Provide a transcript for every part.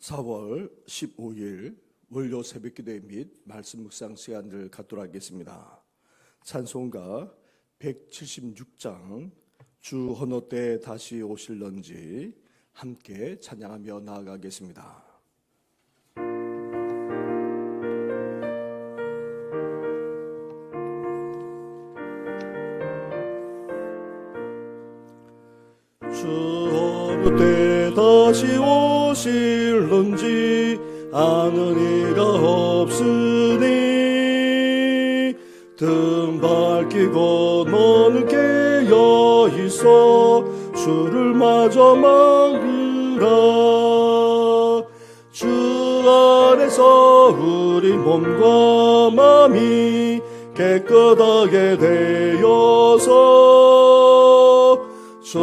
4월 15일 월요 새벽기도회 및 말씀 묵상 시간을 갖도록 하겠습니다. 찬송가 176장 주 어느 때 다시 오실런지 함께 찬양하며 나아가겠습니다. 주 어느 때 다시 오실런지 아는 이가 없으니 등 밝히고 너는 깨어 있어 주를 마저 막으라. 주 안에서 우리 몸과 마음이 깨끗하게 되어서 주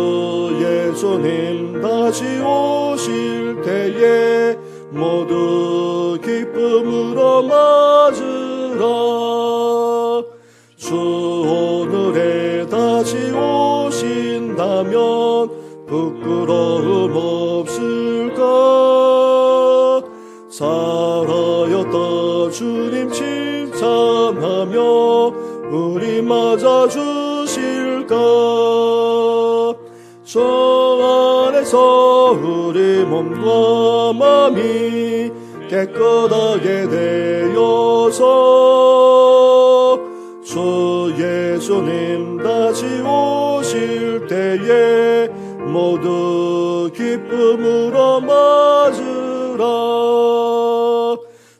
예수님 다시 오실 때에 모두 기쁨으로 맞으라. 주 오늘에 다시 오신다면 부끄러움 없을까? 살아였다 주님 칭찬하며 우리 맞아주실까? 주 안에서 우리 몸과 마음이 깨끗하게 되어서 주 예수님 다시 오실 때에 모두 기쁨으로 맞으라.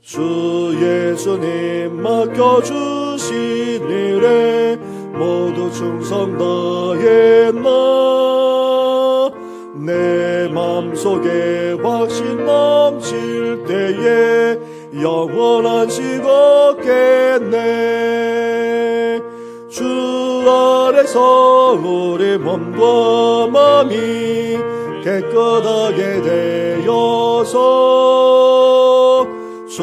주 예수님 맡겨주신 일에 모두 충성 다했나? 내 맘속에 확신 넘칠 때에 영원한 식 얻겠네. 주 안에서 우리 몸과 마음이 깨끗하게 되어서 주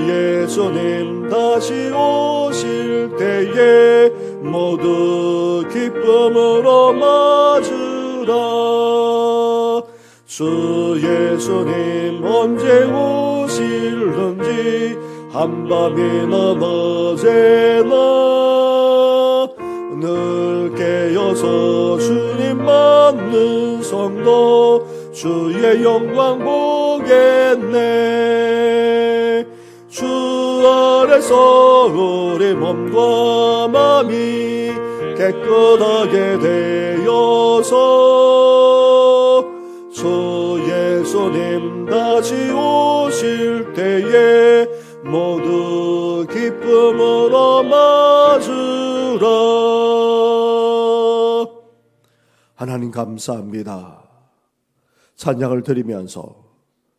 예수님 다시 오실 때에 모두 기쁨으로 맞으라. 주 예수님 언제 오실는지 한밤이나 낮에나 늘 깨어서 주님 맞는 성도 주의 영광 보겠네. 주 안에서 우리 몸과 마음이 깨끗하게 되어서 주 예수님 다시 오실 때에 모두 기쁨으로 맞으라. 하나님 감사합니다. 찬양을 드리면서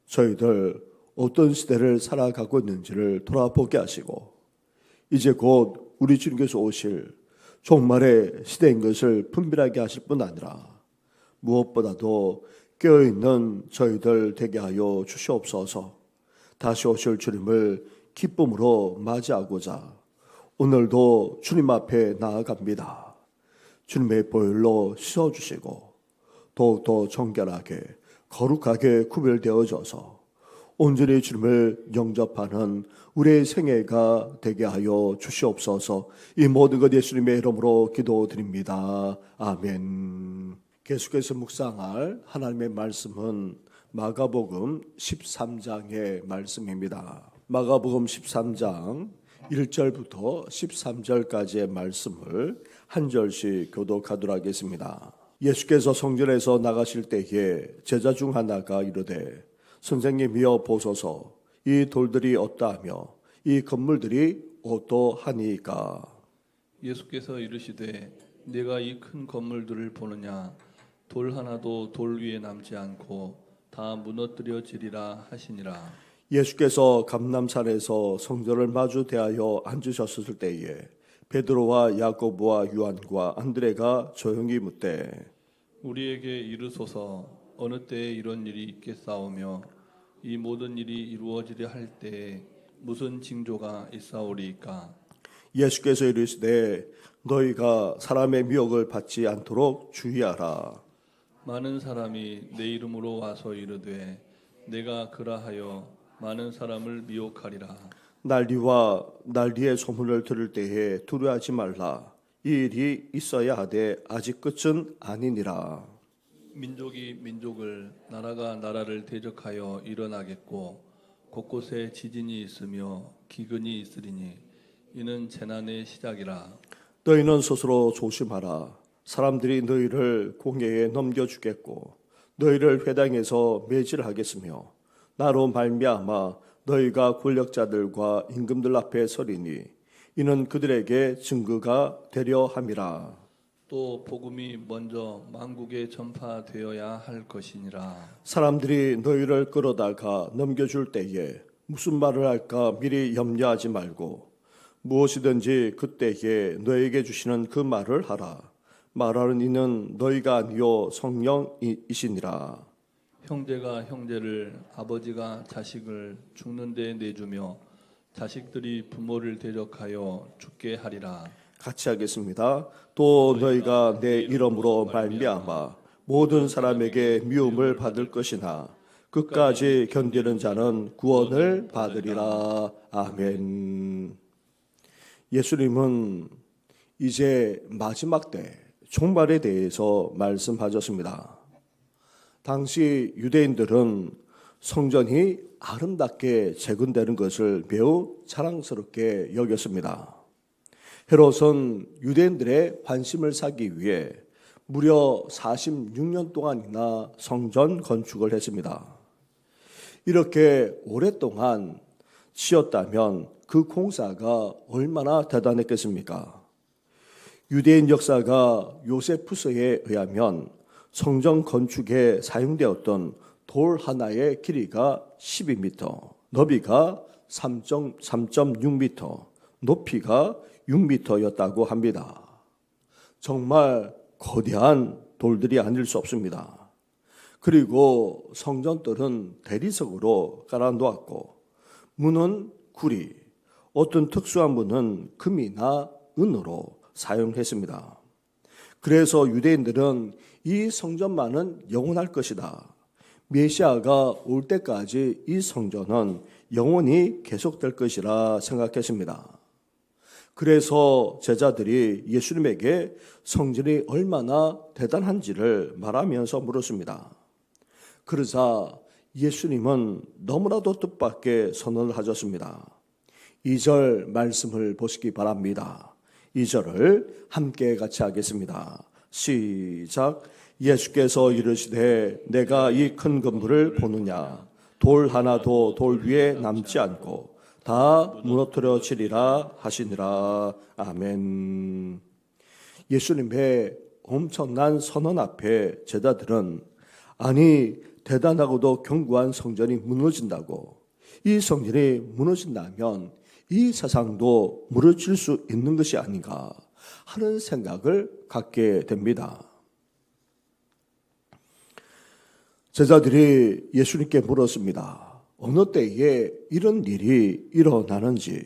저희들 어떤 시대를 살아가고 있는지를 돌아보게 하시고 이제 곧 우리 주님께서 오실 종말의 시대인 것을 분별하게 하실 뿐 아니라 무엇보다도 깨어있는 저희들 되게 하여 주시옵소서. 다시 오실 주님을 기쁨으로 맞이하고자 오늘도 주님 앞에 나아갑니다. 주님의 보혈로 씻어주시고 더욱더 정결하게 거룩하게 구별되어져서 온전히 주님을 영접하는 우리의 생애가 되게 하여 주시옵소서. 이 모든 것 예수님의 이름으로 기도드립니다. 아멘. 계속해서 묵상할 하나님의 말씀은 마가복음 13장의 말씀입니다. 마가복음 13장 1절부터 13절까지의 말씀을 한 절씩 교독하도록 하겠습니다. 예수께서 성전에서 나가실 때에 제자 중 하나가 이르되 선생님이여 보소서 이 돌들이 어떠하며 이 건물들이 어떠하니까. 예수께서 이르시되 내가 이 큰 건물들을 보느냐. 돌 하나도 돌 위에 남지 않고 다 무너뜨려지리라 하시니라. 예수께서 감람산에서 성전을 마주 대하여 앉으셨을 때에 베드로와 야고보와 요한과 안드레가 조용히 묻되 우리에게 이르소서 어느 때에 이런 일이 있겠사오며 이 모든 일이 이루어지려 할 때에 무슨 징조가 있사오리이까. 예수께서 이르시되 너희가 사람의 미혹을 받지 않도록 주의하라. 많은 사람이 내 이름으로 와서 이르되 내가 그라하여 많은 사람을 미혹하리라. 난리와 난리의 소문을 들을 때에 두려워하지 말라. 이 일이 있어야 하되 아직 끝은 아니니라. 민족이 민족을, 나라가 나라를 대적하여 일어나겠고 곳곳에 지진이 있으며 기근이 있으리니 이는 재난의 시작이라. 너희는 스스로 조심하라. 사람들이 너희를 공회에 넘겨주겠고 너희를 회당에서 매질하겠으며 나로 말미암아 너희가 권력자들과 임금들 앞에 서리니 이는 그들에게 증거가 되려 함이라. 또 복음이 먼저 만국에 전파되어야 할 것이니라. 사람들이 너희를 끌어다가 넘겨줄 때에 무슨 말을 할까 미리 염려하지 말고 무엇이든지 그때에 너에게 주시는 그 말을 하라. 말하는 이는 너희가 아니요 성령이시니라. 형제가 형제를, 아버지가 자식을 죽는 데 내주며 자식들이 부모를 대적하여 죽게 하리라. 같이 하겠습니다. 또 너희가 내 이름으로 말미암아 모든 사람에게 미움을 받을 것이나 끝까지 견디는 자는 구원을 받으리라. 아멘. 예수님은 이제 마지막 때 종말에 대해서 말씀하셨습니다. 당시 유대인들은 성전이 아름답게 재건되는 것을 매우 자랑스럽게 여겼습니다. 헤롯은 유대인들의 관심을 사기 위해 무려 46년 동안이나 성전 건축을 했습니다. 이렇게 오랫동안 지었다면 그 공사가 얼마나 대단했겠습니까? 유대인 역사가 요세푸스에 의하면 성전 건축에 사용되었던 돌 하나의 길이가 12m, 너비가 3.6m, 높이가 6m였다고 합니다. 정말 거대한 돌들이 아닐 수 없습니다. 그리고 성전들은 대리석으로 깔아 놓았고 문은 구리, 어떤 특수한 문은 금이나 은으로 사용했습니다. 그래서 유대인들은 이 성전만은 영원할 것이다. 메시아가 올 때까지 이 성전은 영원히 계속될 것이라 생각했습니다. 그래서 제자들이 예수님에게 성전이 얼마나 대단한지를 말하면서 물었습니다. 그러자 예수님은 너무나도 뜻밖의 선언을 하셨습니다. 2절 말씀을 보시기 바랍니다. 2절을 함께 같이 하겠습니다. 시작. 예수께서 이르시되 내가 이 큰 건물을 보느냐 돌 하나도 돌 위에 남지 않고 다 무너뜨려지리라 하시니라. 아멘. 예수님의 엄청난 선언 앞에 제자들은 아니 대단하고도 견고한 성전이 무너진다고, 이 성전이 무너진다면 이 세상도 무너질 수 있는 것이 아닌가 하는 생각을 갖게 됩니다. 제자들이 예수님께 물었습니다. 어느 때에 이런 일이 일어나는지,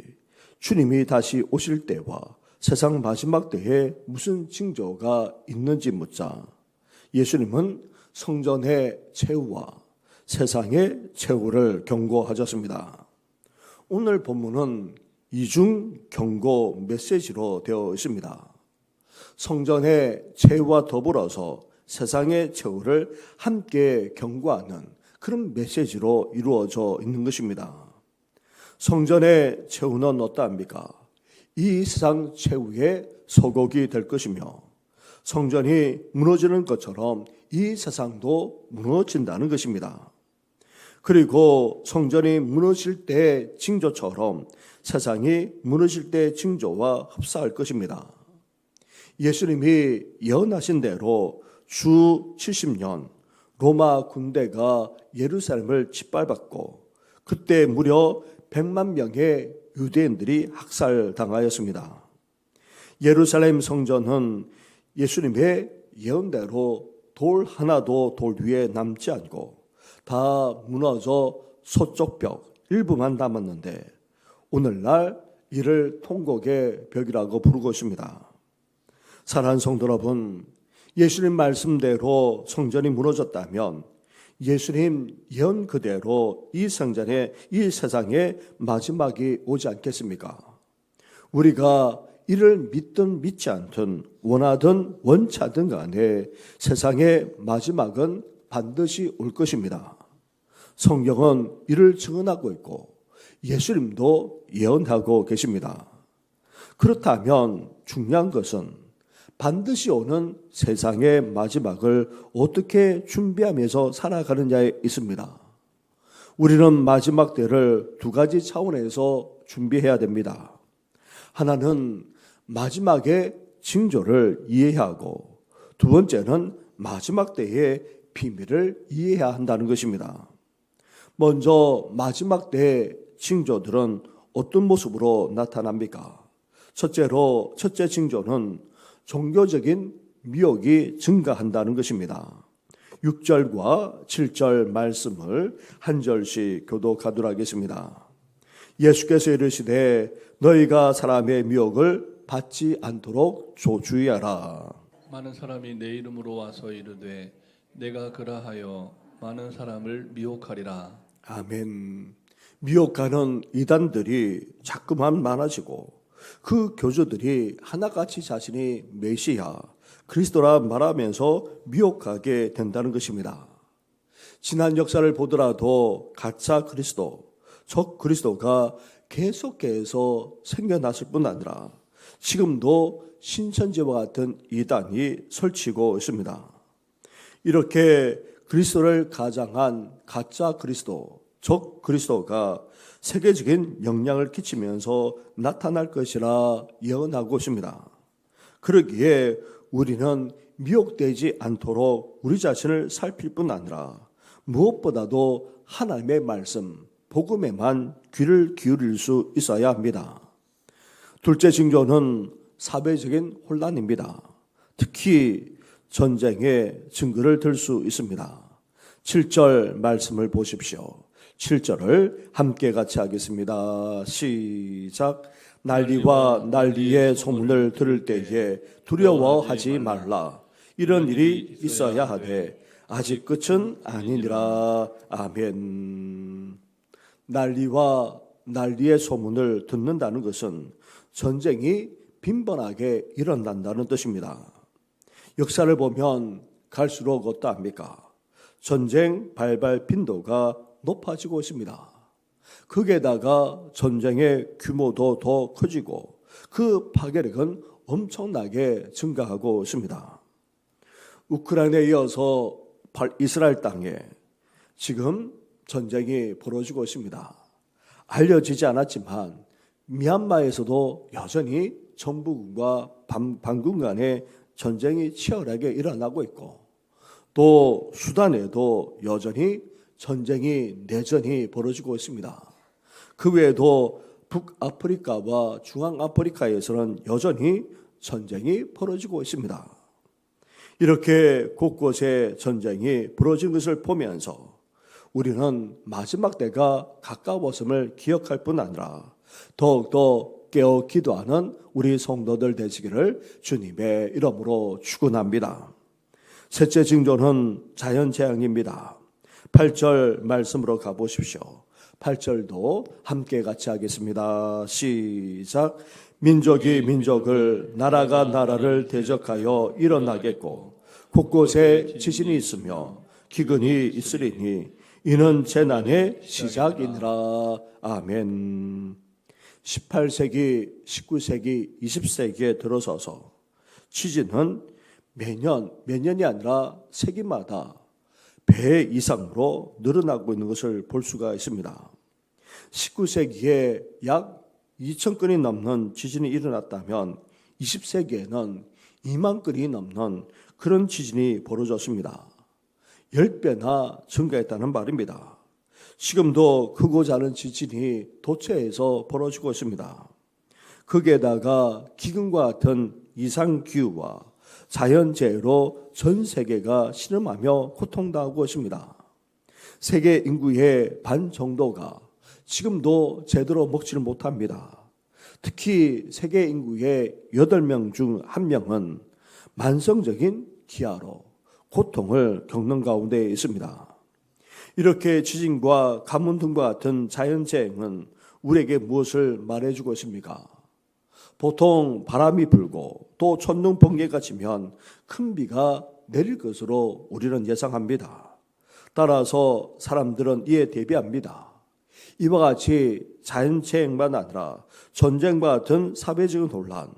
주님이 다시 오실 때와 세상 마지막 때에 무슨 징조가 있는지 묻자 예수님은 성전의 최후와 세상의 최후를 경고하셨습니다. 오늘 본문은 이중 경고 메시지로 되어 있습니다. 성전의 최후와 더불어서 세상의 최후를 함께 경고하는 그런 메시지로 이루어져 있는 것입니다. 성전의 최후는 어떠합니까? 이 세상 최후의 서곡이 될 것이며 성전이 무너지는 것처럼 이 세상도 무너진다는 것입니다. 그리고 성전이 무너질 때 징조처럼 세상이 무너질 때 징조와 흡사할 것입니다. 예수님이 예언하신 대로 주 70년 로마 군대가 예루살렘을 짓밟았고 그때 무려 100만 명의 유대인들이 학살당하였습니다. 예루살렘 성전은 예수님의 예언대로 돌 하나도 돌 위에 남지 않고 다 무너져 서쪽 벽 일부만 남았는데 오늘날 이를 통곡의 벽이라고 부르고 있습니다. 사랑하는 성도 여러분, 예수님 말씀대로 성전이 무너졌다면 예수님 예언 그대로 이 생전에 이 세상에 마지막이 오지 않겠습니까? 우리가 이를 믿든 믿지 않든 원하든 원치 않든 간에 세상의 마지막은 반드시 올 것입니다. 성경은 이를 증언하고 있고 예수님도 예언하고 계십니다. 그렇다면 중요한 것은 반드시 오는 세상의 마지막을 어떻게 준비하면서 살아가느냐에 있습니다. 우리는 마지막 때를 두 가지 차원에서 준비해야 됩니다. 하나는 마지막의 징조를 이해하고 두 번째는 마지막 때의 비밀을 이해해야 한다는 것입니다. 먼저 마지막 때의 징조들은 어떤 모습으로 나타납니까? 첫째 징조는 종교적인 미혹이 증가한다는 것입니다. 6절과 7절 말씀을 한 절씩 교독하도록 하겠습니다. 예수께서 이르시되 너희가 사람의 미혹을 받지 않도록 조주의하라. 많은 사람이 내 이름으로 와서 이르되 내가 그라하여 많은 사람을 미혹하리라. 아멘. 미혹하는 이단들이 자꾸만 많아지고 그 교주들이 하나같이 자신이 메시아, 그리스도라 말하면서 미혹하게 된다는 것입니다. 지난 역사를 보더라도 가짜 그리스도, 적 그리스도가 계속해서 생겨났을 뿐 아니라 지금도 신천지와 같은 이단이 설치고 있습니다. 이렇게 그리스도를 가장한 가짜 그리스도, 적 그리스도가 세계적인 영향을 끼치면서 나타날 것이라 예언하고 있습니다. 그러기에 우리는 미혹되지 않도록 우리 자신을 살필 뿐 아니라 무엇보다도 하나님의 말씀, 복음에만 귀를 기울일 수 있어야 합니다. 둘째 징조는 사회적인 혼란입니다. 특히 전쟁의 증거를 들 수 있습니다. 7절 말씀을 보십시오. 7절을 함께 같이 하겠습니다. 시작. 난리와 난리의 소문을 들을 때에 두려워하지 말라. 이런 일이 있어야 하되 아직 끝은 아니니라. 아멘. 난리와 난리의 소문을 듣는다는 것은 전쟁이 빈번하게 일어난다는 뜻입니다. 역사를 보면 갈수록 어떠합니까? 전쟁 발발 빈도가 높아지고 있습니다. 거기에다가 전쟁의 규모도 더 커지고 그 파괴력은 엄청나게 증가하고 있습니다. 우크라이나에 이어서 이스라엘 땅에 지금 전쟁이 벌어지고 있습니다. 알려지지 않았지만 미얀마에서도 여전히 정부군과 반군 간의 전쟁이 치열하게 일어나고 있고 또 수단에도 여전히 전쟁이 내전이 벌어지고 있습니다. 그 외에도 북아프리카와 중앙아프리카에서는 여전히 전쟁이 벌어지고 있습니다. 이렇게 곳곳에 전쟁이 벌어진 것을 보면서 우리는 마지막 때가 가까웠음을 기억할 뿐 아니라 더욱더 깨어 기도하는 우리 성도들 되시기를 주님의 이름으로 축원합니다. 셋째 징조는 자연재앙입니다. 8절 말씀으로 가보십시오. 8절도 함께 같이 하겠습니다. 시작. 민족이 민족을, 나라가 나라를 대적하여 일어나겠고 곳곳에 지진이 있으며 기근이 있으리니 이는 재난의 시작이니라. 아멘. 18세기, 19세기, 20세기에 들어서서 지진은 몇 년이 아니라 세기마다 배 이상으로 늘어나고 있는 것을 볼 수가 있습니다. 19세기에 약 2,000건이 넘는 지진이 일어났다면 20세기에는 2만 건이 넘는 그런 지진이 벌어졌습니다. 10배나 증가했다는 말입니다. 지금도 크고 작은 지진이 도처에서 벌어지고 있습니다. 거기에다가 기근과 같은 이상기후와 자연재해로 전 세계가 신음하며 고통당하고 있습니다. 세계 인구의 반 정도가 지금도 제대로 먹지를 못합니다. 특히 세계 인구의 8명 중 1명은 만성적인 기아로 고통을 겪는 가운데 있습니다. 이렇게 지진과 가뭄 등과 같은 자연재해는 우리에게 무엇을 말해주고 있습니까? 보통 바람이 불고 또 천둥 번개가 치면 큰 비가 내릴 것으로 우리는 예상합니다. 따라서 사람들은 이에 대비합니다. 이와 같이 자연재해만 아니라 전쟁과 같은 사회적인 혼란,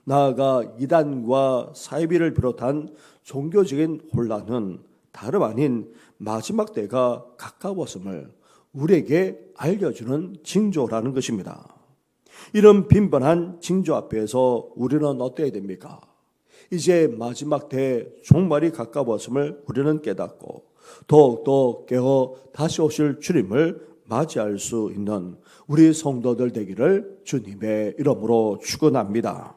나아가 이단과 사이비를 비롯한 종교적인 혼란은 다름 아닌 마지막 때가 가까웠음을 우리에게 알려주는 징조라는 것입니다. 이런 빈번한 징조 앞에서 우리는 어때야 됩니까? 이제 마지막 때 종말이 가까웠음을 우리는 깨닫고 더욱더 깨어 다시 오실 주님을 맞이할 수 있는 우리 성도들 되기를 주님의 이름으로 축원합니다.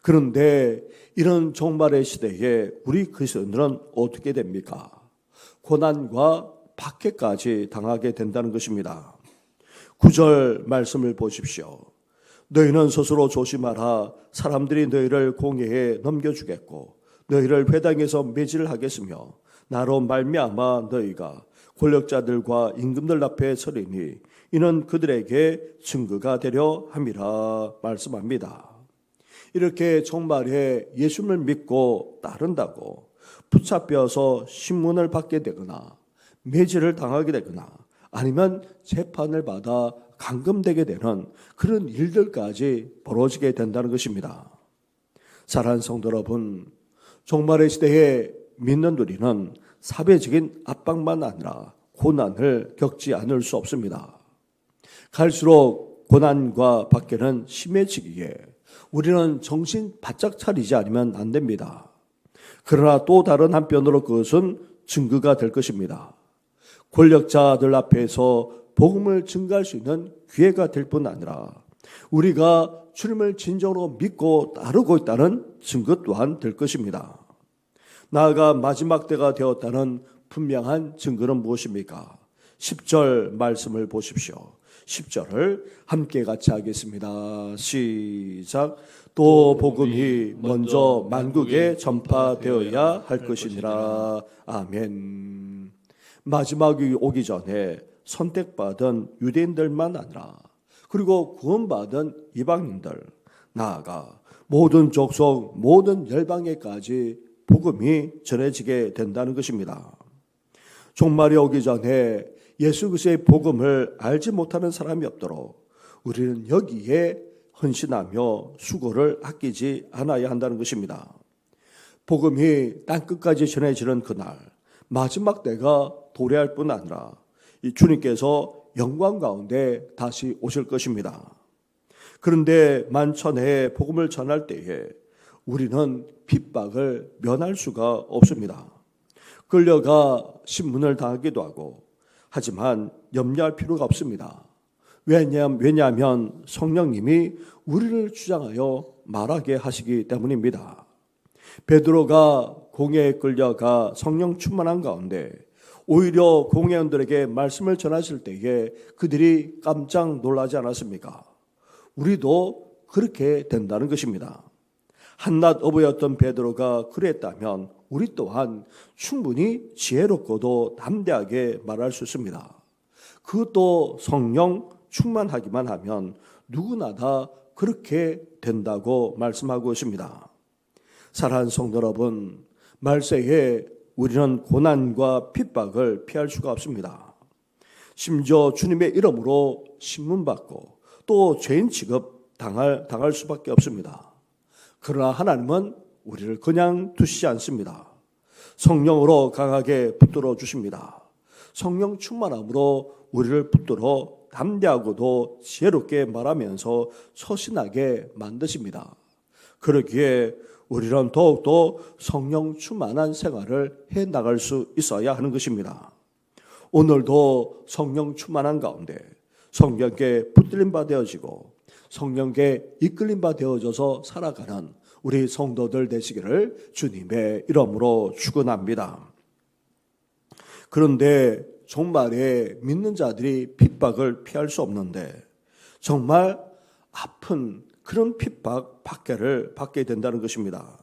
그런데 이런 종말의 시대에 우리 그리스도인들은 어떻게 됩니까? 고난과 박해까지 당하게 된다는 것입니다. 9절 말씀을 보십시오. 너희는 스스로 조심하라. 사람들이 너희를 공회에 넘겨주겠고 너희를 회당에서 매질을 하겠으며 나로 말미암아 너희가 권력자들과 임금들 앞에 서리니 이는 그들에게 증거가 되려 함이라 말씀합니다. 이렇게 종말에 예수를 믿고 따른다고 붙잡혀서 신문을 받게 되거나 매질을 당하게 되거나 아니면 재판을 받아 감금되게 되는 그런 일들까지 벌어지게 된다는 것입니다. 사랑하는 성도 여러분, 종말의 시대에 믿는 우리는 사회적인 압박만 아니라 고난을 겪지 않을 수 없습니다. 갈수록 고난과 박해는 심해지기에 우리는 정신 바짝 차리지 않으면 안 됩니다. 그러나 또 다른 한편으로 그것은 증거가 될 것입니다. 권력자들 앞에서 복음을 증거할 수 있는 기회가 될 뿐 아니라 우리가 주님을 진정으로 믿고 따르고 있다는 증거 또한 될 것입니다. 나아가 마지막 때가 되었다는 분명한 증거는 무엇입니까? 10절 말씀을 보십시오. 10절을 함께 같이 하겠습니다. 시작. 또 복음이 먼저 만국에 전파되어야 할 것이니라. 아멘. 마지막이 오기 전에 선택받은 유대인들만 아니라 그리고 구원받은 이방인들, 나아가 모든 족속, 모든 열방에까지 복음이 전해지게 된다는 것입니다. 종말이 오기 전에 예수 그리스도의 복음을 알지 못하는 사람이 없도록 우리는 여기에 헌신하며 수고를 아끼지 않아야 한다는 것입니다. 복음이 땅끝까지 전해지는 그날 마지막 때가 도래할 뿐 아니라 이 주님께서 영광 가운데 다시 오실 것입니다. 그런데 만천하에 복음을 전할 때에 우리는 핍박을 면할 수가 없습니다. 끌려가 신문을 당하기도 하고 하지만 염려할 필요가 없습니다. 왜냐하면 성령님이 우리를 주장하여 말하게 하시기 때문입니다. 베드로가 공회에 끌려가 성령 충만한 가운데 오히려 공회원들에게 말씀을 전하실 때에 그들이 깜짝 놀라지 않았습니까? 우리도 그렇게 된다는 것입니다. 한낱 어부였던 베드로가 그랬다면 우리 또한 충분히 지혜롭고도 담대하게 말할 수 있습니다. 그것도 성령 충만하기만 하면 누구나 다 그렇게 된다고 말씀하고 있습니다. 사랑하는 성도 여러분, 말세에 우리는 고난과 핍박을 피할 수가 없습니다. 심지어 주님의 이름으로 신문받고 또 죄인 취급 당할 수밖에 없습니다. 그러나 하나님은 우리를 그냥 두시지 않습니다. 성령으로 강하게 붙들어 주십니다. 성령 충만함으로 우리를 붙들어 담대하고도 지혜롭게 말하면서 소신하게 만드십니다. 그러기에 우리는 더욱더 성령 충만한 생활을 해나갈 수 있어야 하는 것입니다. 오늘도 성령 충만한 가운데 성령께 붙들림 바 되어지고 성령께 이끌림 바 되어져서 살아가는 우리 성도들 되시기를 주님의 이름으로 축원합니다. 그런데 종말에 믿는 자들이 핍박을 피할 수 없는데 정말 아픈 그런 핍박 박해를 받게 된다는 것입니다.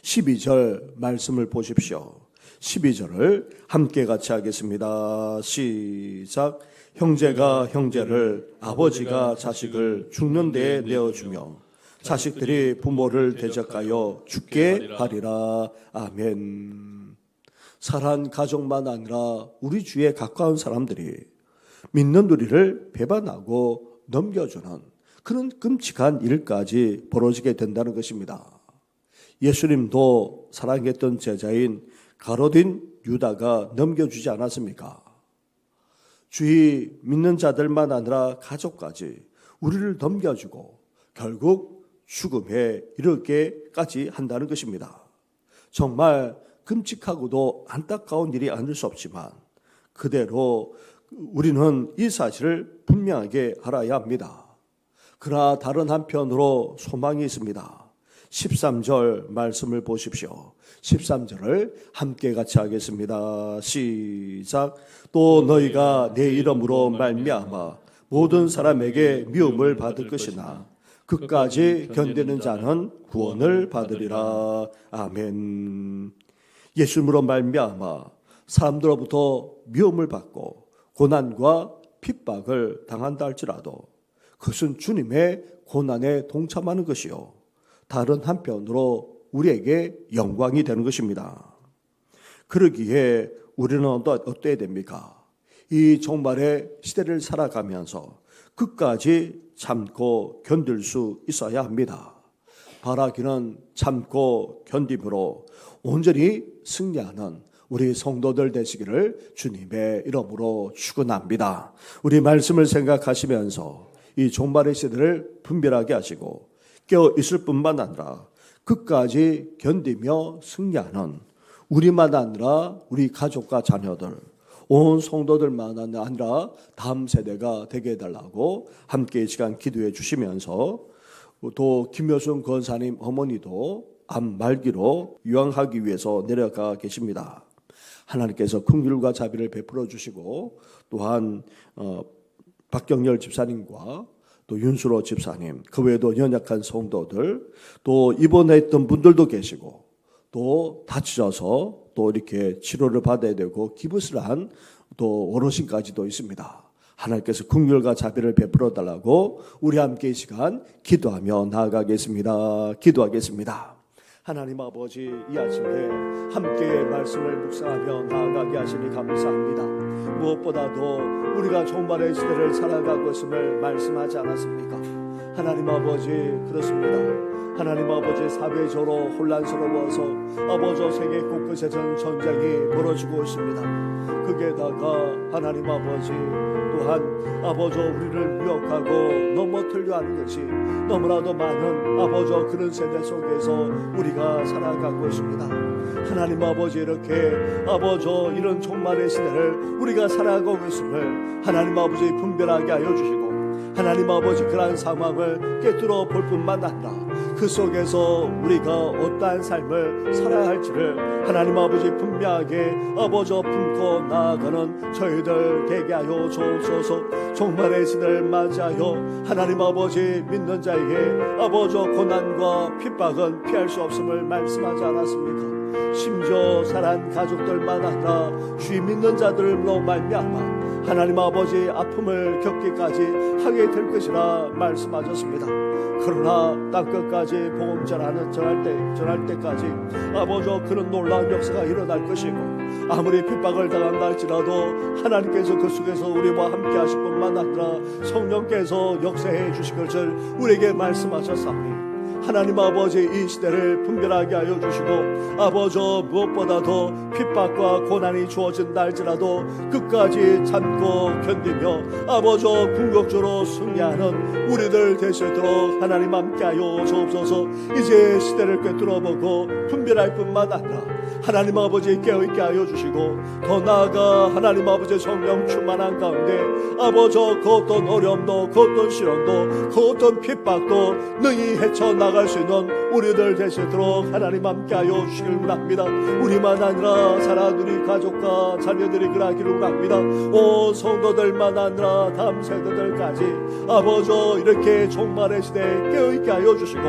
12절 말씀을 보십시오. 12절을 함께 같이 하겠습니다. 시작. 형제가 형제를, 아버지가 자식을 죽는 데에 내어주며 자식들이 부모를 대적하여 죽게 하리라. 아멘. 사랑하는 가족만 아니라 우리 주위에 가까운 사람들이 믿는 우리를 배반하고 넘겨주는 그런 끔찍한 일까지 벌어지게 된다는 것입니다. 예수님도 사랑했던 제자인 가룟 유다가 넘겨주지 않았습니까? 주위 믿는 자들만 아니라 가족까지 우리를 넘겨주고 결국 죽음에 이르게까지 한다는 것입니다. 정말 끔찍하고도 안타까운 일이 아닐 수 없지만 그대로 우리는 이 사실을 분명하게 알아야 합니다. 그러나 다른 한편으로 소망이 있습니다. 13절 말씀을 보십시오. 13절을 함께 같이 하겠습니다. 시작. 또 너희가 내 이름으로 말미암아 모든 사람에게 미움을 받을 것이나 끝까지 견디는 자는 구원을 받으리라. 아멘. 예수님으로 말미암아 사람들로부터 미움을 받고 고난과 핍박을 당한다 할지라도 그것은 주님의 고난에 동참하는 것이요 다른 한편으로 우리에게 영광이 되는 것입니다. 그러기에 우리는 어때야 됩니까? 이 종말의 시대를 살아가면서 끝까지 참고 견딜 수 있어야 합니다. 바라기는 참고 견딤으로 온전히 승리하는 우리 성도들 되시기를 주님의 이름으로 축원합니다. 우리 말씀을 생각하시면서 이 종말의 시대를 분별하게 하시고 깨어 있을 뿐만 아니라 끝까지 견디며 승리하는 우리만 아니라 우리 가족과 자녀들, 온 성도들만 아니라 다음 세대가 되게 해달라고 함께 이 시간 기도해 주시면서 또 김효순 권사님 어머니도 암 말기로 유황하기 위해서 내려가 계십니다. 하나님께서 긍휼과 자비를 베풀어 주시고 또한 박경열 집사님과 또 윤수로 집사님, 그 외에도 연약한 성도들, 또 입원했던 분들도 계시고 또 다치셔서 또 이렇게 치료를 받아야 되고 기부스한 또 어르신까지도 있습니다. 하나님께서 긍휼과 자비를 베풀어 달라고 우리 함께 이 시간 기도하며 나아가겠습니다. 기도하겠습니다. 하나님 아버지, 이 아침에 함께 말씀을 묵상하며 나아가게 하시니 감사합니다. 무엇보다도 우리가 종말의 시대를 살아가고 있음을 말씀하지 않았습니까? 하나님 아버지, 그렇습니다. 하나님 아버지, 사회적으로 혼란스러워서 아버지 세계 곳곳에선 전쟁이 벌어지고 있습니다. 거기에다가 하나님 아버지 또한 아버지 우리를 미혹하고 넘어뜨려 하는 것이 너무나도 많은 아버지 그런 세대 속에서 우리가 살아가고 있습니다. 하나님 아버지, 이렇게 아버지 이런 종말의 시대를 우리가 살아가고 있음을 하나님 아버지 분별하게 하여 주시고 하나님 아버지 그러한 상황을 깨뜨려 볼 뿐만 아니라 그 속에서 우리가 어떠한 삶을 살아야 할지를 하나님 아버지 분명하게 아버지 품고 나아가는 저희들 되게 하여 주옵소서. 종말의 시대를 맞이하여 하나님 아버지 믿는 자에게 아버지 고난과 핍박은 피할 수 없음을 말씀하지 않았습니까? 심지어 사랑하는 가족들만 아니라 주의 믿는 자들로 말미암아 하나님 아버지 아픔을 겪기까지 하게 될 것이라 말씀하셨습니다. 그러나 땅끝까지 복음 전할 때까지 아버지 그런 놀라운 역사가 일어날 것이고 아무리 핍박을 당한다 할지라도 하나님께서 그 속에서 우리와 함께 하실 뿐만 아니라 성령께서 역사해 주실 것을 우리에게 말씀하셨사오니 하나님 아버지 이 시대를 분별하게 하여 주시고 아버지 무엇보다도 핍박과 고난이 주어진다 할지라도 끝까지 참고 견디며 아버지 궁극적으로 승리하는 우리들 되시도록 하나님 함께 하여 주옵소서. 이제 시대를 꿰뚫어보고 분별할 뿐만 아니라 하나님 아버지 깨어있게 하여 주시고 더 나아가 하나님 아버지 성령 충만한 가운데 아버지 그 어떤 어려움도 그 어떤 시련도 그 어떤 핍박도 능히 헤쳐나갈 수 있는 우리들 되시도록 하나님 함께하여 주시길 원합니다. 우리만 아니라 사랑하는 우리 가족과 자녀들이 그러기를 원합니다. 온 성도들만 아니라 다음 세대들까지 아버지 이렇게 종말의 시대에 깨어있게 하여 주시고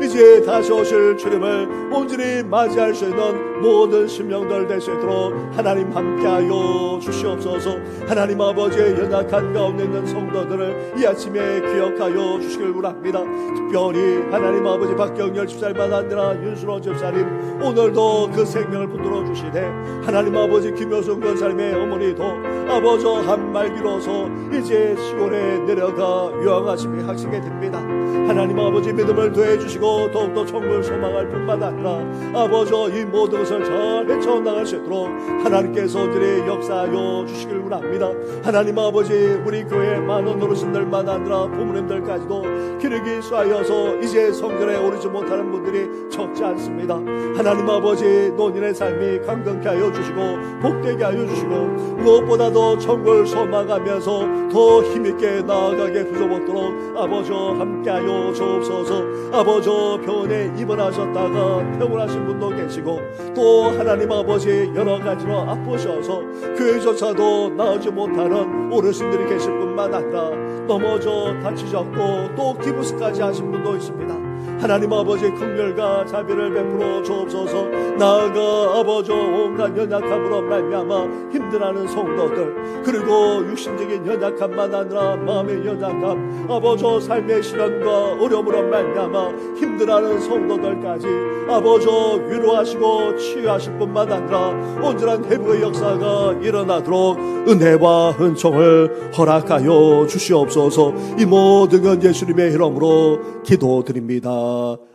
이제 다시 오실 주님을 온전히 맞이할 수 있는 모든 심령들 되시도록 하나님 함께하여 주시옵소서. 하나님 아버지의 연약한 가운데 있는 성도들을 이 아침에 기억하여 주시길 원합니다. 특별히 하나님 아버지 박경열 집사님만 아니라 윤순호 집사님 오늘도 그 생명을 붙들어 주시되 하나님 아버지 김효성 권사님의 어머니도 아버지 한 말기로서 이제 시골에 내려가 요양하심이 하시게 됩니다. 하나님 아버지 믿음을 더해 주시고 더욱더 천국을 소망할 뿐만 아니라 아버지 이 모든 것을 잘 헤쳐나갈 수 있도록 하나님께서 온전히 역사하여 주시길 원합니다. 하나님 아버지 우리 교회 많은 어르신들만 아니라 부모님들까지도 기력이 쇠하여서 이제 성전에 오르지 못하는 분들이 적지 않습니다. 하나님 아버지 노인의 삶이 강건케 하여 주시고 복되게 하여 주시고 무엇보다도 천국을 소망하면서 더 힘있게 나아가게 부어먹도록 아버지 함께하여 주옵소서. 아버지 병원에 입원하셨다가 퇴원하신 분도 계시고 또 하나님 아버지 여러 가지로 아프셔서 교회조차도 나오지 못하는 어르신들이 계실 뿐만 아니라 넘어져 다치셨고 또 기부스까지 하신 분도 있습니다. 하나님 아버지 긍휼과 자비를 베풀어 주옵소서. 나아가 아버지 온갖 연약함으로 말미암아 힘들어하는 성도들 그리고 육신적인 연약함만 아니라 마음의 연약함 아버지 삶의 시련과 어려움으로 말미암아 힘들어하는 성도들까지 아버지 위로하시고 치유하실 뿐만 아니라 온전한 회복의 역사가 일어나도록 은혜와 은총을 허락하여 주시옵소서. 이 모든 건 예수님의 이름으로 기도드립니다.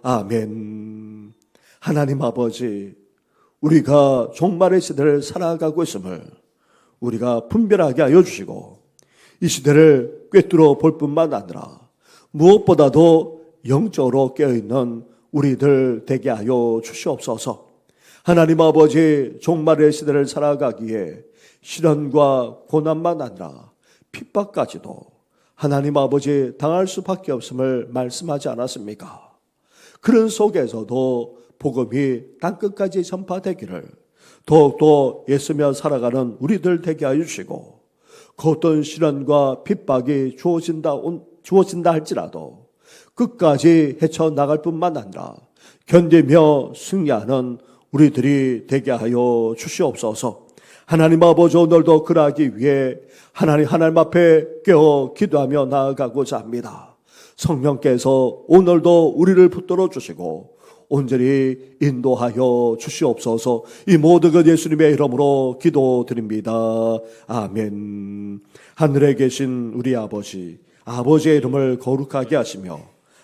아멘. 하나님 아버지 우리가 종말의 시대를 살아가고 있음을 우리가 분별하게 하여 주시고 이 시대를 꿰뚫어 볼 뿐만 아니라 무엇보다도 영적으로 깨어있는 우리들 되게 하여 주시옵소서. 하나님 아버지 종말의 시대를 살아가기에 시련과 고난만 아니라 핍박까지도 하나님 아버지 당할 수밖에 없음을 말씀하지 않았습니까? 그런 속에서도 복음이 땅끝까지 전파되기를 더욱더 애쓰며 살아가는 우리들 되게 하여 주시고 그 어떤 시련과 핍박이 주어진다 할지라도 끝까지 헤쳐나갈 뿐만 아니라 견디며 승리하는 우리들이 되게 하여 주시옵소서. 하나님 아버지 오늘도 그러하기 위해 하나님 앞에 깨어 기도하며 나아가고자 합니다. 성령께서 오늘도 우리를 붙들어 주시고 온전히 인도하여 주시옵소서. 이 모든 것 예수님의 이름으로 기도드립니다. 아멘. 하늘에 계신 우리 아버지, 아버지의 이름을 거룩하게 하시며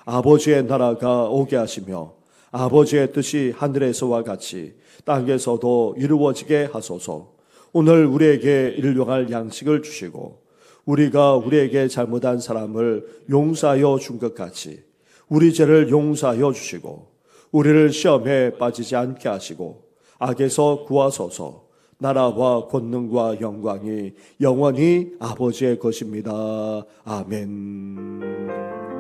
아버지의 나라가 오게 하시며 아버지의 뜻이 하늘에서와 같이 땅에서도 이루어지게 하소서. 오늘 우리에게 일용할 양식을 주시고 우리가 우리에게 잘못한 사람을 용서하여 준 것 같이 우리 죄를 용서하여 주시고 우리를 시험에 빠지지 않게 하시고 악에서 구하소서. 나라와 권능과 영광이 영원히 아버지의 것입니다. 아멘.